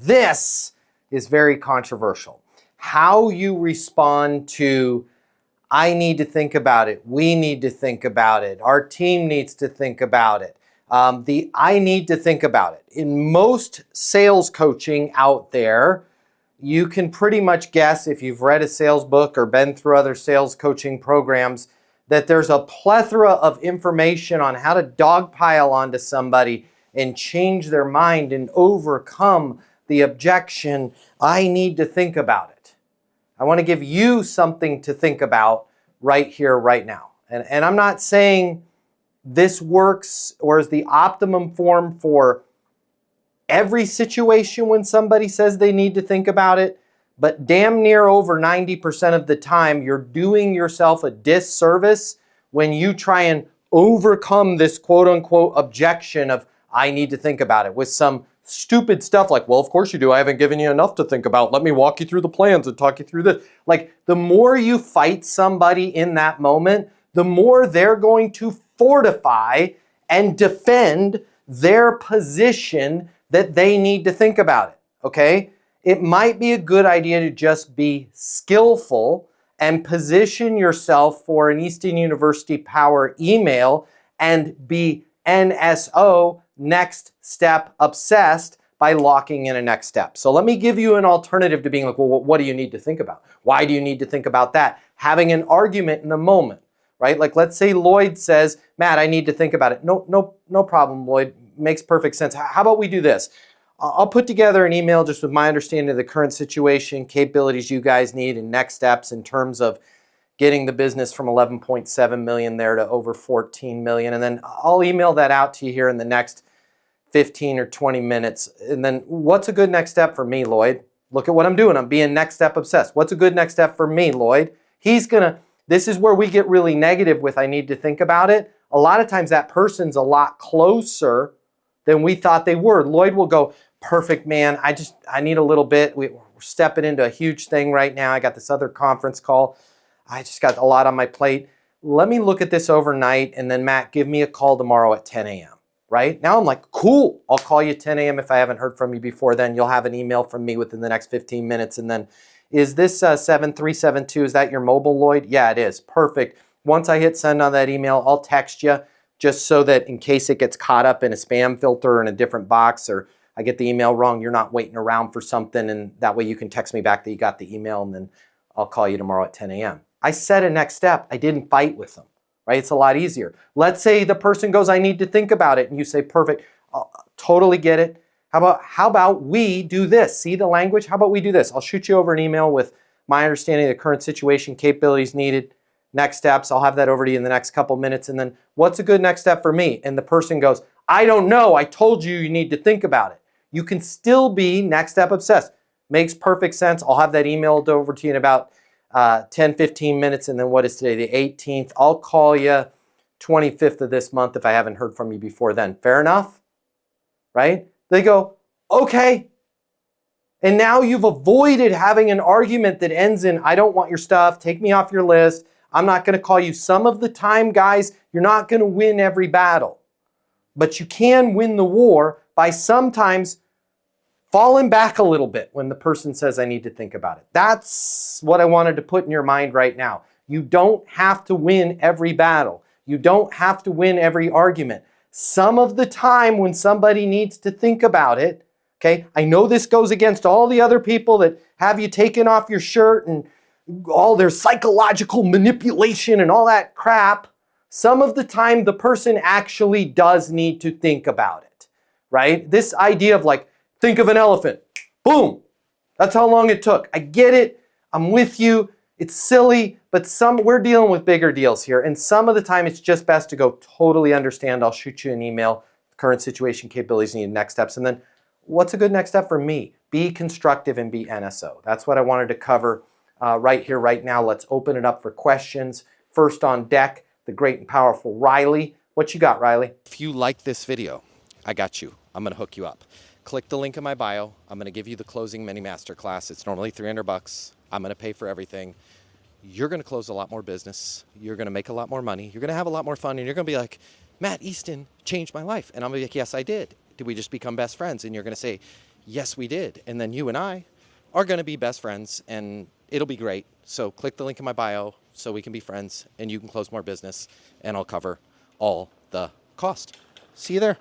This is very controversial. How you respond to, I need to think about it, we need to think about it, our team needs to think about it. The I need to think about it. In most sales coaching out there, you can pretty much guess if you've read a sales book or been through other sales coaching programs that there's a plethora of information on how to dogpile onto somebody and change their mind and overcome the objection, I need to think about it. I want to give you something to think about right here, right now. And I'm not saying this works or is the optimum form for every situation when somebody says they need to think about it, but damn near over 90% of the time, you're doing yourself a disservice when you try and overcome this quote unquote objection of, I need to think about it, with some stupid stuff like, well, of course you do. I haven't given you enough to think about. Let me walk you through the plans and talk you through this. Like, the more you fight somebody in that moment, the more they're going to fortify and defend their position that they need to think about it, okay? It might be a good idea to just be skillful and position yourself for an Easton University Power email and be NSO, next step obsessed, by locking in a next step. So let me give you an alternative to being like, well, what do you need to think about? Why do you need to think about that? Having an argument in the moment, right? Like, let's say Lloyd says, Matt, I need to think about it. No problem, Lloyd. Makes perfect sense. How about we do this? I'll put together an email just with my understanding of the current situation, capabilities you guys need, and next steps in terms of getting the business from 11.7 million there to over 14 million. And then I'll email that out to you here in the next 15 or 20 minutes. And then what's a good next step for me, Lloyd? Look at what I'm doing. I'm being next step obsessed. What's a good next step for me, Lloyd? This is where we get really negative with I need to think about it. A lot of times that person's a lot closer than we thought they were. Lloyd will go, perfect, man. I need a little bit. We're stepping into a huge thing right now. I got this other conference call. I just got a lot on my plate. Let me look at this overnight, and then Matt, give me a call tomorrow at 10 a.m., right? Now I'm like, cool. I'll call you at 10 a.m. if I haven't heard from you before then. You'll have an email from me within the next 15 minutes. And then, is this 7372, is that your mobile, Lloyd? Yeah, it is. Perfect. Once I hit send on that email, I'll text you just so that in case it gets caught up in a spam filter or in a different box, or I get the email wrong, you're not waiting around for something, and that way you can text me back that you got the email, and then I'll call you tomorrow at 10 a.m. I set a next step. I didn't fight with them, right? It's a lot easier. Let's say the person goes, I need to think about it, and you say, perfect, totally get it. How about we do this? See the language? How about we do this? I'll shoot you over an email with my understanding of the current situation, capabilities needed, next steps. I'll have that over to you in the next couple minutes. And then what's a good next step for me? And the person goes, I don't know. I told you you need to think about it. You can still be next step obsessed. Makes perfect sense. I'll have that emailed over to you in about 10, 15 minutes. And then what is today? The 18th. I'll call you 25th of this month if I haven't heard from you before then. Fair enough? Right? They go, okay. And now you've avoided having an argument that ends in, I don't want your stuff. Take me off your list. I'm not going to call you. Some of the time, guys, you're not going to win every battle. But you can win the war by sometimes falling back a little bit when the person says, I need to think about it. That's what I wanted to put in your mind right now. You don't have to win every battle. You don't have to win every argument. Some of the time when somebody needs to think about it, okay, I know this goes against all the other people that have you taken off your shirt and all their psychological manipulation and all that crap. Some of the time the person actually does need to think about it, right? This idea of like, think of an elephant. Boom. That's how long it took. I get it. I'm with you. It's silly, but we're dealing with bigger deals here. And some of the time it's just best to go totally understand. I'll shoot you an email, current situation, capabilities needed, next steps. And then what's a good next step for me? Be constructive and be NSO. That's what I wanted to cover right here, right now. Let's open it up for questions. First on deck, the great and powerful Riley. What you got, Riley? If you like this video, I got you. I'm going to hook you up. Click the link in my bio. I'm going to give you the closing mini masterclass. It's normally $300. I'm going to pay for everything. You're going to close a lot more business. You're going to make a lot more money. You're going to have a lot more fun. And you're going to be like, Matt Easton changed my life. And I'm going to be like, yes, I did. Did we just become best friends? And you're going to say, Yes, we did. And then you and I are going to be best friends, and it'll be great. So click the link in my bio so we can be friends and you can close more business, and I'll cover all the cost. See you there.